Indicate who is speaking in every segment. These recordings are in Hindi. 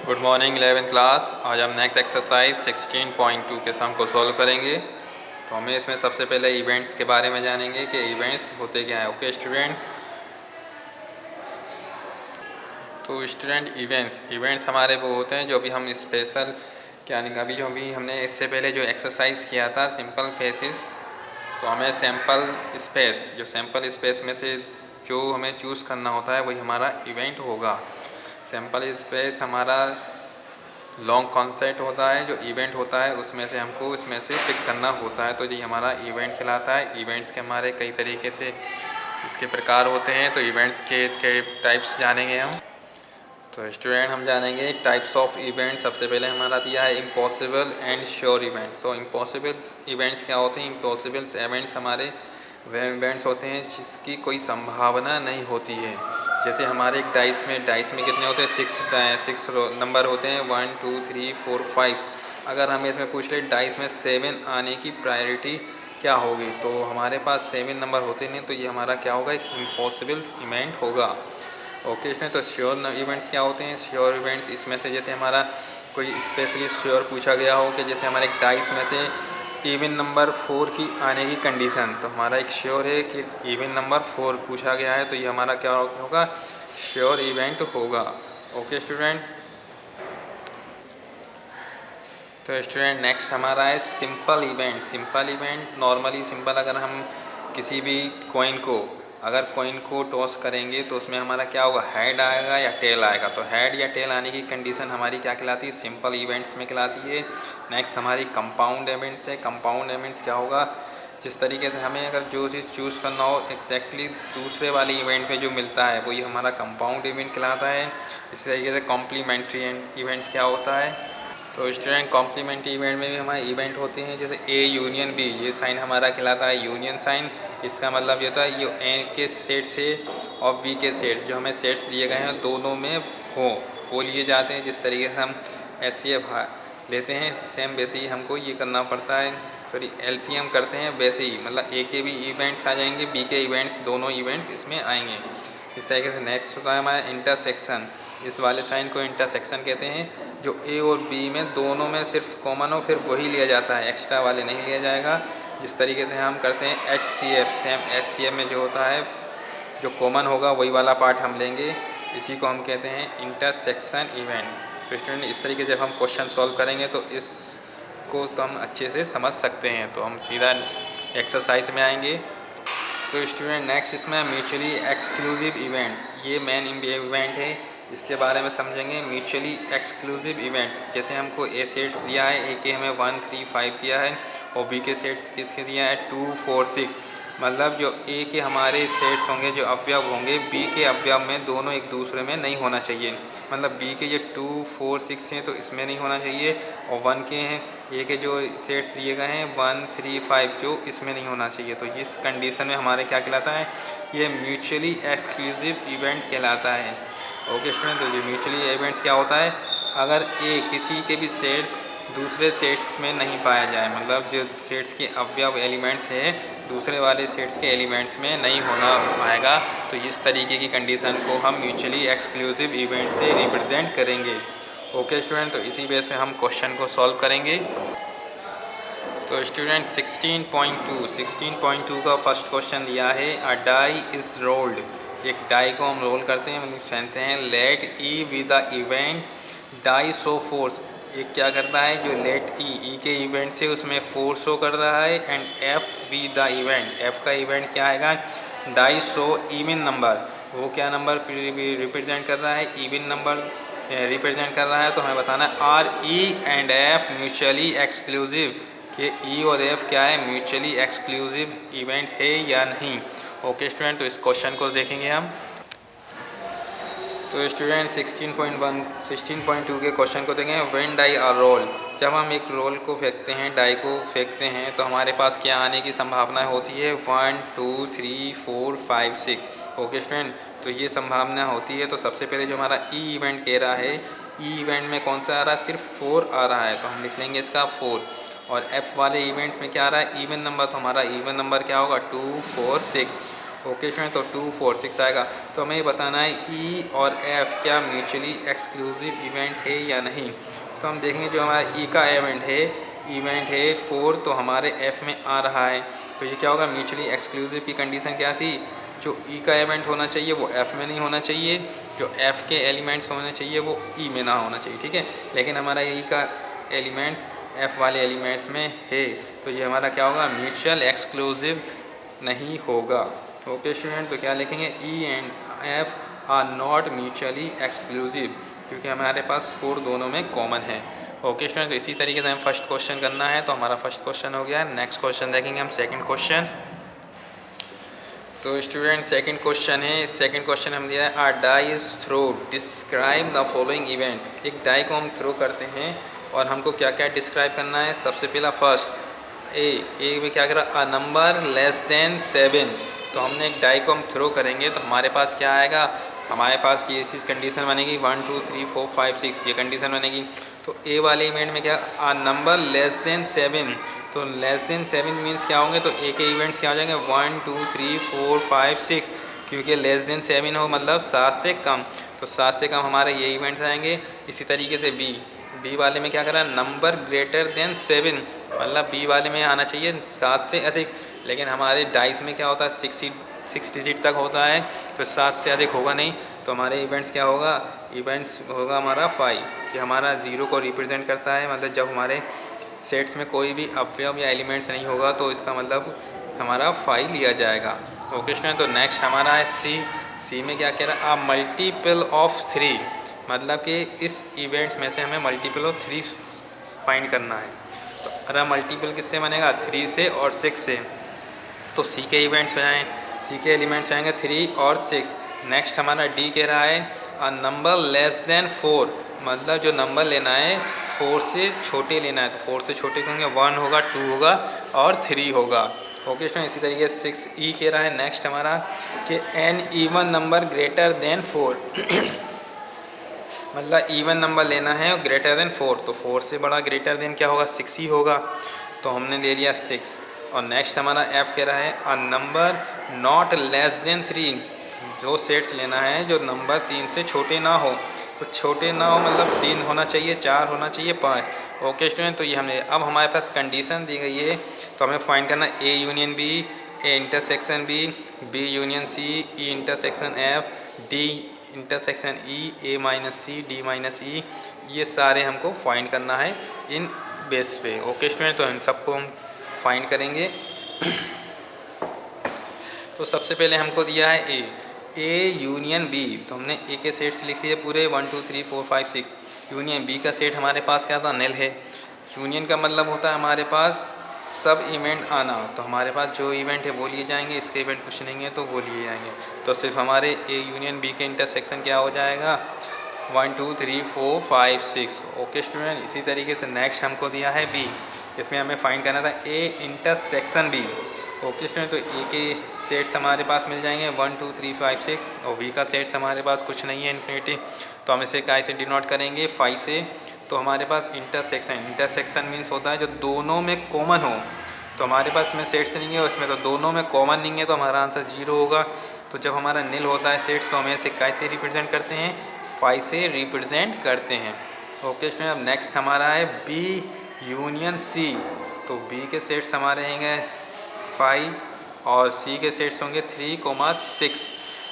Speaker 1: Good morning 11th class. आज हम नेक्स्ट एक्सरसाइज 16.2 के सम को सॉल्व करेंगे। तो हमें इसमें सबसे पहले इवेंट्स के बारे में जानेंगे कि इवेंट्स होते क्या हैं। ओके स्टूडेंट, तो स्टूडेंट इवेंट्स हमारे वो होते हैं जो भी हम स्पेशल क्या नहीं, अभी जो भी हमने इससे पहले जो एक्सरसाइज किया था सिंपल फेसिस, तो हमें सैम्पल स्पेस में से जो हमें चूज़ करना होता है वही हमारा इवेंट होगा। सैम्पल स्पेस हमारा लॉन्ग कॉन्सेप्ट होता है, जो इवेंट होता है उसमें से हमको इसमें से पिक करना होता है, तो ये हमारा इवेंट कहलाता है। इवेंट्स के हमारे कई तरीके से इसके प्रकार होते हैं, तो इवेंट्स के इसके टाइप्स जानेंगे हम। तो स्टूडेंट हम जानेंगे टाइप्स ऑफ इवेंट। सबसे पहले हमारा दिया है इम्पॉसिबल एंड श्योर इवेंट्स। तो इम्पॉसिबल इवेंट्स क्या होते हैं? इम्पॉसिबल इवेंट्स हमारे वे इवेंट्स होते हैं जिसकी कोई संभावना नहीं होती है। जैसे हमारे एक डाइस में कितने होते हैं? सिक्स नंबर होते हैं, 1 2 3 4 5। अगर हमें इसमें पूछ ले डाइस में 7 आने की प्रायोरिटी क्या होगी, तो हमारे पास 7 नंबर होते नहीं, तो ये हमारा क्या होगा? एक इम्पॉसिबल इवेंट होगा। ओके, इसमें तो श्योर इवेंट्स क्या होते हैं? श्योर इवेंट्स इसमें से जैसे हमारा कोई स्पेशली श्योर पूछा गया हो कि जैसे हमारे एक डाइस में से इवन नंबर 4 की आने की कंडीशन, तो हमारा एक श्योर है कि इवन नंबर 4 पूछा गया है, तो ये हमारा क्या होगा? श्योर इवेंट होगा। ओके स्टूडेंट, तो स्टूडेंट नेक्स्ट हमारा है simple event. Simple event normally simple, अगर हम किसी भी कॉइन को टॉस करेंगे तो उसमें हमारा क्या होगा? हेड आएगा या टेल आएगा। तो हेड या टेल आने की कंडीशन हमारी क्या कहलाती है? सिंपल इवेंट्स में कहलाती है। नेक्स्ट हमारी कंपाउंड इवेंट्स है। कंपाउंड इवेंट्स क्या होगा? जिस तरीके से हमें अगर जो चीज़ चूज़ करना हो एग्जैक्टली दूसरे वाले इवेंट में जो मिलता है वही हमारा कंपाउंड इवेंट कहलाता है। इस तरीके से कॉम्प्लीमेंट्री इवेंट्स क्या होता है? तो स्टूडेंट कॉम्प्लीमेंट्री इवेंट में भी हमारे इवेंट होते हैं, जैसे ए यूनियन बी, ये साइन हमारा कहलाता है यूनियन साइन। इसका मतलब ये होता है ये ए के सेट से और बी के सेट जो हमें सेट्स दिए गए हैं दोनों में हो वो लिए जाते हैं। जिस तरीके से हम एचसीएफ लेते हैं सेम वैसे ही हमको ये करना पड़ता है, एलसीएम करते हैं वैसे ही, मतलब ए के भी इवेंट्स आ जाएंगे, बी के इवेंट्स, दोनों इवेंट्स इसमें आएंगे। इस तरीके से नेक्स्ट होता है हमारा इंटरसेक्शन। इस वाले साइन को इंटरसेक्शन कहते हैं, जो ए और बी में दोनों में सिर्फ कॉमन हो फिर वही लिया जाता है, एक्स्ट्रा वाले नहीं लिया जाएगा। जिस तरीके से हम करते हैं HCF, सेम HCF में जो होता है जो कॉमन होगा वही वाला पार्ट हम लेंगे, इसी को हम कहते हैं इंटरसेक्शन इवेंट। तो स्टूडेंट इस तरीके से जब हम क्वेश्चन सॉल्व करेंगे तो इसको तो हम अच्छे से समझ सकते हैं। तो हम सीधा एक्सरसाइज में आएंगे। तो स्टूडेंट नेक्स्ट इसमें म्यूचुअली एक्सक्लूसिव इवेंट्स, ये मेन इवेंट है, इसके बारे में समझेंगे। म्यूचुअली एक्सक्लूसिव इवेंट्स, जैसे हमको ए सेट्स दिया है, ए के हमें 1 3 5 दिया है और बी के सेट्स किसके दिया है? 2 4 6। मतलब जो ए के हमारे सेट्स होंगे जो अवयव होंगे बी के अवयव में दोनों एक दूसरे में नहीं होना चाहिए। मतलब बी के ये 2 4 6 हैं तो इसमें नहीं होना चाहिए, और 1 के हैं ए के जो सेट्स दिए गए हैं 1 3 5 जो इसमें नहीं होना चाहिए। तो इस कंडीशन में हमारे क्या कहलाता है? ये म्यूचुअली एक्सक्लूसिव इवेंट कहलाता है। ओके स्टूडेंट, तो ये म्यूचुअली इवेंट्स क्या होता है? अगर ए किसी के भी सेट्स दूसरे सेट्स में नहीं पाया जाए, मतलब जो सेट्स के अवयव एलिमेंट्स है दूसरे वाले सेट्स के एलिमेंट्स में नहीं होना पाएगा, तो इस तरीके की कंडीशन को हम म्यूचुअली एक्सक्लूसिव इवेंट से रिप्रेजेंट करेंगे। ओके स्टूडेंट, तो इसी बेस पे हम क्वेश्चन को सॉल्व करेंगे। तो स्टूडेंट 16.2 का फर्स्ट क्वेश्चन दिया है, अ डाई इज़ रोल्ड। एक डाई को हम रोल करते हैं, मतलब कहते हैं let E with the event die show fours. एक क्या कर रहा है? जो लेट ई के इवेंट से उसमें फोर्स शो कर रहा है, and F be the event, F का इवेंट क्या आएगा? Die show even number. वो क्या नंबर रिप्रेजेंट कर रहा है? इवन नंबर रिप्रेजेंट कर रहा है। तो हमें बताना है R E and F mutually exclusive, कि ई और एफ क्या है? म्यूचुअली एक्सक्लूसिव इवेंट है या नहीं। ओके स्टूडेंट, तो इस क्वेश्चन को देखेंगे हम। तो स्टूडेंट 16.2 के क्वेश्चन को देखेंगे। व्हेन डाई आर रोल, जब हम एक रोल को फेंकते हैं, डाई को फेंकते हैं, तो हमारे पास क्या आने की संभावना होती है? 1 2 3 4 5 6। ओके स्टूडेंट, तो ये संभावना होती है। तो सबसे पहले जो हमारा ई इवेंट कह रहा है, ई इवेंट में कौन सा आ रहा है? सिर्फ 4 आ रहा है, तो हम लिख लेंगे इसका 4। और एफ वाले इवेंट्स में क्या आ रहा है? इवन नंबर, तो हमारा इवन नंबर क्या होगा? 2 4 6। ओके स्टूडेंट, तो 2 4 6 आएगा। तो हमें ये बताना है ई और एफ क्या म्यूचुअली एक्सक्लूसिव इवेंट है या नहीं। तो हम देखेंगे जो हमारा ई का इवेंट है 4, तो हमारे एफ में आ रहा है, तो ये क्या होगा, म्यूचुअली एक्सक्लूसिव की कंडीशन क्या थी, जो ई का एलिमेंट होना चाहिए वो एफ में नहीं होना चाहिए, जो एफ के एलिमेंट्स होने चाहिए वो ई में ना होना चाहिए, ठीक है। लेकिन हमारा ई का एलिमेंट्स एफ वाले एलिमेंट्स में है, तो ये हमारा क्या होगा, म्यूचुअल एक्सक्लूसिव नहीं होगा। ओके स्टूडेंट, तो क्या लिखेंगे, E and F R not mutually exclusive, क्योंकि हमारे पास 4 दोनों में कॉमन है। ओके स्टूडेंट, तो इसी तरीके से हमें फर्स्ट क्वेश्चन करना है, तो हमारा फर्स्ट क्वेश्चन हो गया। नेक्स्ट क्वेश्चन देखेंगे हम सेकंड क्वेश्चन। तो स्टूडेंट सेकंड क्वेश्चन है, सेकंड क्वेश्चन हम दिया है, are die is throw, describe the following event. एक डाई को हम थ्रो करते हैं और हमको क्या क्या डिस्क्राइब करना है। सबसे पहला फर्स्ट ए में क्या करा, अ नंबर लेस देन 7। तो हमने एक डाई को हम थ्रो करेंगे तो हमारे पास क्या आएगा, हमारे पास ये चीज़ कंडीशन बनेगी 1 2 3 4 5 6, ये कंडीशन बनेगी। तो ए वाले इवेंट में क्या, अ नंबर लेस देन 7, तो लेस देन 7 मीन्स क्या होंगे, तो ए के इवेंट्स क्या हो जाएंगे 1 2 3 4 5 6, क्योंकि लेस देन 7 हो मतलब 7 से कम, तो 7 से कम हमारे ये इवेंट्स आएंगे। इसी तरीके से बी वाले में क्या करा, नंबर ग्रेटर देन 7, मतलब बी वाले में आना चाहिए 7 से अधिक, लेकिन हमारे डाइस में क्या होता है 6 डिजिट तक होता है, तो 7 से अधिक होगा नहीं, तो हमारे इवेंट्स क्या होगा, इवेंट्स होगा हमारा 5, ये हमारा 0 को रिप्रेजेंट करता है, मतलब जब हमारे सेट्स में कोई भी अवयव या एलिमेंट्स नहीं होगा तो इसका मतलब हमारा 5 लिया जाएगा। ओके स्टूडेंट, तो नेक्स्ट हमारा है सी में क्या कह रहा है, मल्टीपल ऑफ 3, मतलब कि इस इवेंट्स में से हमें मल्टीपल ऑफ 3 फाइंड करना है। तो अरे मल्टीपल किससे बनेगा, 3 से और 6 से, तो सी के इवेंट्स हो जाएँ, सी के एलिमेंट्स आएंगे 3 और 6। नेक्स्ट हमारा डी कह रहा है, अ नंबर लेस देन 4, मतलब जो नंबर लेना है 4 से छोटे लेना है, तो 4 से छोटे होंगे 1 होगा 2 होगा और 3 होगा। ओके स्टूडेंट, इसी तरीके से 6 ई कह रहा है नेक्स्ट हमारा कि an even number greater than 4 मतलब इवन नंबर लेना है और ग्रेटर देन 4, तो 4 से बड़ा ग्रेटर देन क्या होगा, 6 ही होगा, तो हमने ले लिया 6। और नेक्स्ट हमारा एफ कह रहा है, a number not less than 3, जो सेट्स लेना है जो नंबर 3 से छोटे ना हो, तो छोटे ना हो मतलब 3 होना चाहिए, 4 होना चाहिए, 5। ओके स्टूडेंट, तो ये हमने, अब हमारे पास कंडीशन दी गई है, तो हमें फाइंड करना A union B, A intersection B union C, E intersection F, D intersection E, A minus C, D minus E, ये सारे हमको फाइंड करना है इन बेस पे। ओके स्टूडेंट, तो इन सबको हम फाइंड करेंगे। तो सबसे पहले हमको दिया है ए यूनियन बी, तो हमने ए के सेट्स लिख लिए पूरे 1 2 3 4 5 6। यूनियन बी का सेट हमारे पास क्या था, निल है। यूनियन का मतलब होता है हमारे पास सब इवेंट आना, तो हमारे पास जो इवेंट है वो लिए जाएंगे, इसके इवेंट कुछ नहीं है तो वो लिए जाएंगे, तो सिर्फ हमारे ए यूनियन बी के इंटरसेक्शन क्या हो जाएगा 1 2 3 4 5 6। ओके स्टूडेंट, इसी तरीके से नेक्स्ट हमको दिया है बी, इसमें हमें फाइंड करना था A intersection B. Okay student, तो ए के सेट्स हमारे पास मिल जाएंगे 1 2 3 5 6, और बी का सेट्स हमारे पास कुछ नहीं है इन्फिनिटी, तो हम इसे काय से डिनोट करेंगे 5 से। तो हमारे पास इंटरसेक्शन मीन्स होता है जो दोनों में कॉमन हो, तो हमारे पास में सेट्स नहीं है उसमें, तो दोनों में कॉमन नहीं है, तो हमारा आंसर 0 होगा। तो जब हमारा नील होता है सेट्स, तो हमें इसे काय से रिप्रेजेंट करते हैं, 5 से रिप्रेजेंट करते हैं। ओके स्टूडेंट, अब नेक्स्ट हमारा है बी यूनियन सी, तो बी के सेट्स हमारे रहेंगे 5 और सी के सेट्स होंगे 3 6।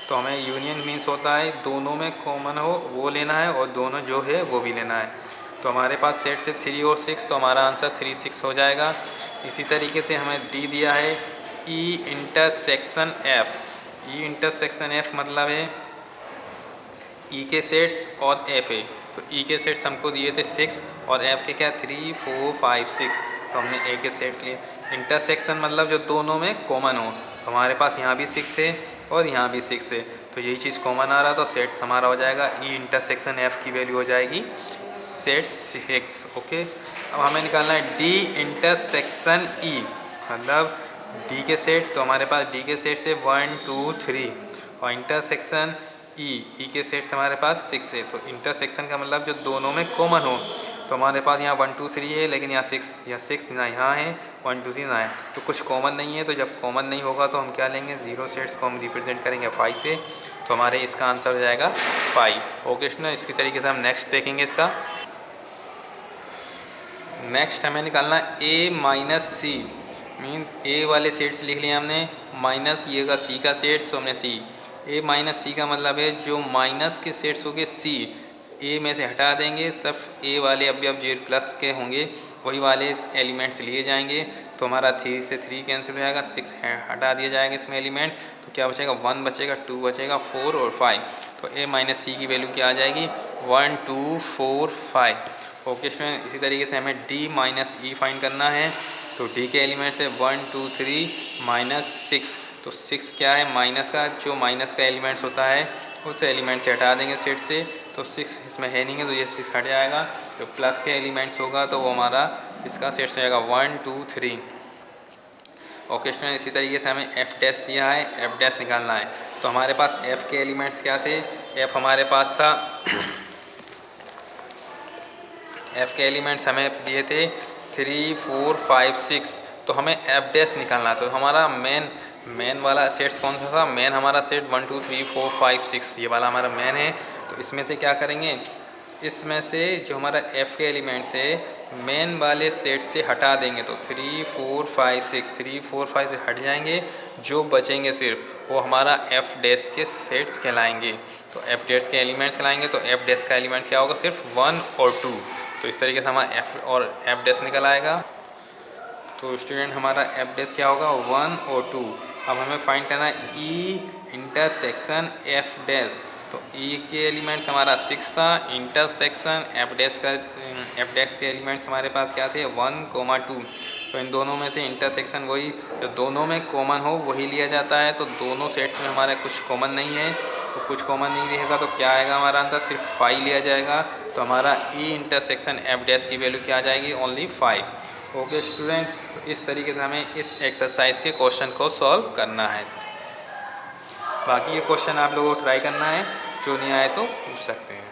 Speaker 1: तो हमें यूनियन मीन्स होता है दोनों में कॉमन हो वो लेना है और दोनों जो है वो भी लेना है, तो हमारे पास सेट से 3 और 6, तो हमारा आंसर 3 6 हो जाएगा। इसी तरीके से हमें डी दिया है ई इंटरसेक्शन एफ, ई इंटरसेक्शन एफ मतलब है ई के सेट्स और एफ है, तो ई के सेट्स हमको दिए थे 6 और एफ के क्या 3 4 5 6, तो हमने ए के सेट्स लिए। इंटरसेक्शन मतलब जो दोनों में कॉमन हो, तो हमारे पास यहाँ भी 6 है और यहाँ भी 6 है, तो यही चीज़ कॉमन आ रहा, तो सेट्स हमारा हो जाएगा ई इंटरसेक्शन एफ की वैल्यू हो जाएगी सेट 6। ओके, अब हमें निकालना है डी इंटरसेक्शन ई, मतलब डी के सेट्स, तो हमारे पास डी के सेट्स है 1 2 3 और इंटरसेक्शन ई के सेट्स हमारे पास 6 है, तो इंटरसेक्शन का मतलब जो दोनों में कॉमन हो, तो हमारे पास यहाँ 1 2 3 है, लेकिन यहाँ 6 ना यहाँ है, 1 2 3 ना है, तो कुछ कॉमन नहीं है। तो जब कॉमन नहीं होगा तो हम क्या लेंगे, 0 सेट्स को हम रिप्रेजेंट करेंगे 5 से, तो हमारे इसका आंसर हो जाएगा 5। ओके स्टूडेंट, इसी तरीके से हम नेक्स्ट देखेंगे इसका। नेक्स्ट हमें निकालना ए माइनस सी, मीन्स ए वाले सेट्स लिख लिए हमने, माइनस ये का सी का सेट्स, तो हमने सी। ए माइनस सी का मतलब है जो माइनस के सेट्स हो गए सी, ए में से हटा देंगे, सिर्फ ए वाले अब जो प्लस के होंगे वही वाले एलिमेंट्स लिए जाएंगे। तो हमारा 3 से 3 कैंसिल हो जाएगा, 6 हटा दिया जाएगा इसमें एलिमेंट, तो क्या बचेगा, 1 बचेगा, 2 बचेगा, 4 और 5। तो ए माइनस सी की वैल्यू क्या आ जाएगी, 1 2 4 5। ओके स्टूडेंट, इसी तरीके से हमें डी माइनस ई फाइंड करना है। तो डी के एलिमेंट्स है 1 2 3 माइनस 6। तो 6 क्या है, माइनस का, जो माइनस का एलिमेंट्स होता है उस एलिमेंट से हटा देंगे सेट से, तो 6 इसमें है नहीं है, तो ये 6 हट जाएगा। जो प्लस के एलिमेंट्स होगा तो वो हमारा इसका सेट से जाएगा 1 2 3। ओके स्टूडेंट, इसी तरीके से हमें एफ डैश दिया है, एफ डैश निकालना है। तो हमारे पास एफ के एलिमेंट्स क्या थे, एफ हमारे पास था एफ के एलिमेंट्स हमें दिए थे 3 4 5 6। तो हमें एफ डैश निकालना है। तो हमारा मेन वाला सेट्स कौन सा था, मेन हमारा सेट 1 2 3 4 5 6 ये वाला हमारा मेन है। तो इसमें से क्या करेंगे, इसमें से जो हमारा एफ़ के एलिमेंट्स है मेन वाले सेट से हटा देंगे, तो 3 4 5 6 3 4 5 से हट जाएंगे, जो बचेंगे सिर्फ वो हमारा एफ डैश के सेट्स कहलाएंगे। तो एफ डैश के एलिमेंट्स कहलाएंगे। तो एफ डैश का एलिमेंट्स क्या होगा, सिर्फ 1 और 2। तो इस तरीके से हमारा एफ और एफ डैश निकल आएगा। तो स्टूडेंट हमारा एफ डैश क्या होगा, 1 और 2। अब हमें फाइंड करना है ई इंटरसेक्शन एफ डैश। तो ई के एलिमेंट्स हमारा 6 था, इंटरसेक्शन एफ डैश के एलिमेंट्स हमारे पास क्या थे, 1 2। तो इन दोनों में से इंटरसेक्शन वही जो दोनों में कॉमन हो वही लिया जाता है। तो दोनों सेट्स में हमारा कुछ कॉमन नहीं है, तो कुछ कॉमन नहीं रहेगा तो क्या आएगा हमारा आंसर, सिर्फ 5 लिया जाएगा। तो हमारा ई इंटरसेक्शन एफ डैश की वैल्यू क्या आ जाएगी, ओनली 5। ओके स्टूडेंट, तो इस तरीके से हमें इस एक्सरसाइज के क्वेश्चन को सॉल्व करना है। बाकी ये क्वेश्चन आप लोगों को ट्राई करना है, जो नहीं आए तो पूछ सकते हैं।